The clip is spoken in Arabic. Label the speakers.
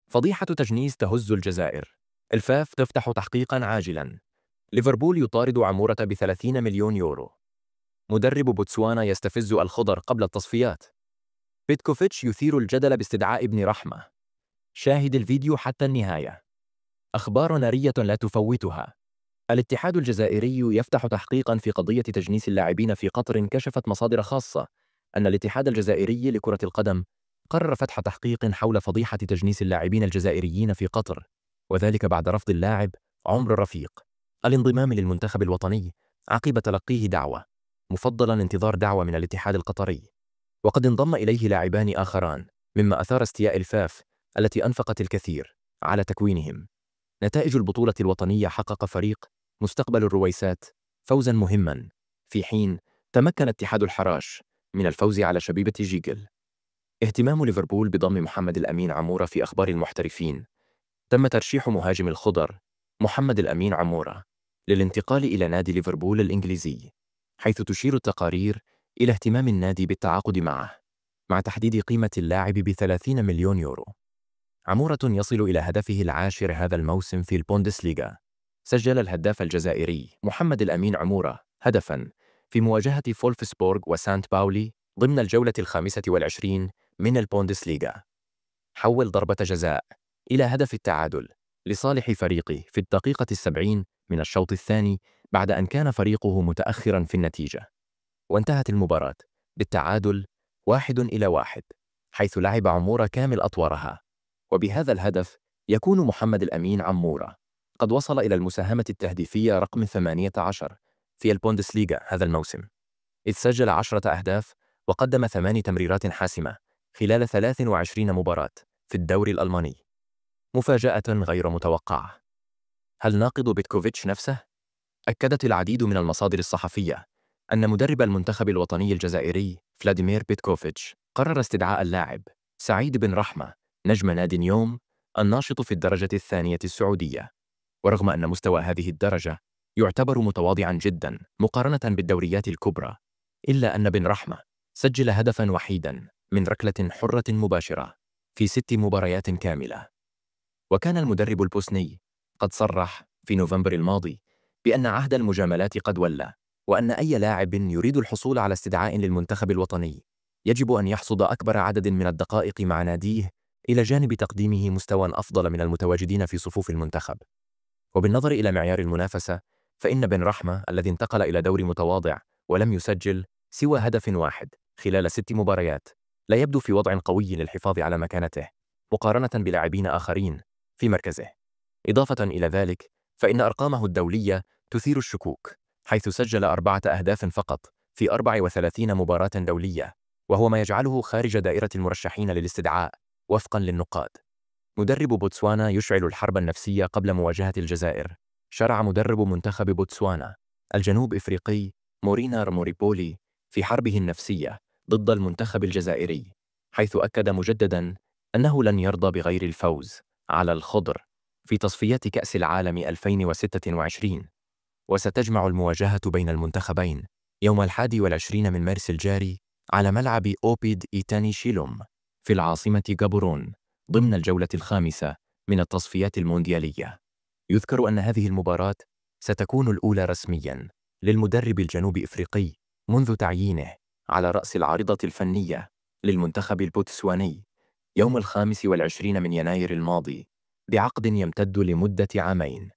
Speaker 1: فضيحة تجنيس تهز الجزائر. الفاف تفتح تحقيقا عاجلا. ليفربول يطارد عمورة ب30 مليون يورو. مدرب بوتسوانا يستفز الخضر قبل التصفيات. بيتكوفيتش يثير الجدل باستدعاء ابن رحمة. شاهد الفيديو حتى النهاية. أخبار نارية لا تفوتها. الاتحاد الجزائري يفتح تحقيقا في قضية تجنيس اللاعبين في قطر. كشفت مصادر خاصة أن الاتحاد الجزائري لكرة القدم قرر فتح تحقيق حول فضيحة تجنيس اللاعبين الجزائريين في قطر، وذلك بعد رفض اللاعب عمر الرفيق الانضمام للمنتخب الوطني عقب تلقيه دعوة، مفضلا انتظار دعوة من الاتحاد القطري. وقد انضم إليه لاعبان آخران، مما أثار استياء الفاف التي أنفقت الكثير على تكوينهم. نتائج البطولة الوطنية: حقق فريق مستقبل الرويسات فوزا مهما، في حين تمكن اتحاد الحراش من الفوز على شبيبة جيجل. اهتمام ليفربول بضم محمد الأمين عمورة. في أخبار المحترفين: تم ترشيح مهاجم الخضر محمد الأمين عمورة للانتقال إلى نادي ليفربول الإنجليزي، حيث تشير التقارير إلى اهتمام النادي بالتعاقد معه، مع تحديد قيمة اللاعب ب30 مليون يورو. عمورة يصل إلى هدفه العاشر هذا الموسم في البوندسليغا. سجل الهداف الجزائري محمد الأمين عمورة هدفاً في مواجهة فولفسبورغ وسانت باولي ضمن الجولة ال25 من البوندسليغا. حول ضربة جزاء إلى هدف التعادل لصالح فريقه في الدقيقة 70 من الشوط الثاني، بعد أن كان فريقه متأخراً في النتيجة. وانتهت المباراة بالتعادل 1-1، حيث لعب عمورة كامل أطوارها. وبهذا الهدف يكون محمد الأمين عمورة قد وصل إلى المساهمة التهديفية رقم 18 في البوندسليغا هذا الموسم، إذ سجل 10 أهداف وقدم 8 تمريرات حاسمة خلال 23 مباراة في الدوري الألماني. مفاجأة غير متوقعة. هل ناقض بيتكوفيتش نفسه؟ أكدت العديد من المصادر الصحفية أن مدرب المنتخب الوطني الجزائري فلاديمير بيتكوفيتش قرر استدعاء اللاعب سعيد بن رحمة نجم نادي نيوم الناشط في الدرجة الثانية السعودية. ورغم أن مستوى هذه الدرجة يعتبر متواضعا جدا مقارنة بالدوريات الكبرى، إلا أن بن رحمة سجل هدفا وحيدا من ركلة حرة مباشرة في 6 مباريات كاملة. وكان المدرب البوسني قد صرح في نوفمبر الماضي بأن عهد المجاملات قد ولى، وأن أي لاعب يريد الحصول على استدعاء للمنتخب الوطني يجب أن يحصد أكبر عدد من الدقائق مع ناديه، إلى جانب تقديمه مستوى أفضل من المتواجدين في صفوف المنتخب. وبالنظر إلى معيار المنافسة، فإن بن رحمة الذي انتقل إلى دوري متواضع ولم يسجل سوى هدف واحد خلال 6 مباريات لا يبدو في وضع قوي للحفاظ على مكانته مقارنة بلاعبين آخرين في مركزه. إضافة إلى ذلك، فإن أرقامه الدولية تثير الشكوك، حيث سجل 4 أهداف فقط في 34 مباراة دولية، وهو ما يجعله خارج دائرة المرشحين للاستدعاء وفقا للنقاد. مدرب بوتسوانا يشعل الحرب النفسية قبل مواجهة الجزائر. شرع مدرب منتخب بوتسوانا الجنوب إفريقي مورينار موريبولي في حربه النفسية ضد المنتخب الجزائري، حيث أكد مجددا أنه لن يرضى بغير الفوز على الخضر في تصفيات كأس العالم 2026، وستجمع المواجهة بين المنتخبين يوم 21 من مارس الجاري على ملعب أوبيد إيتاني شيلوم في العاصمة غابورون ضمن الجولة الخامسة من التصفيات المونديالية. يذكر أن هذه المباراة ستكون الأولى رسمياً للمدرب الجنوب إفريقي منذ تعيينه على رأس العارضة الفنية للمنتخب البوتسواني يوم 25 من يناير الماضي، بعقد يمتد لمدة 2 عام.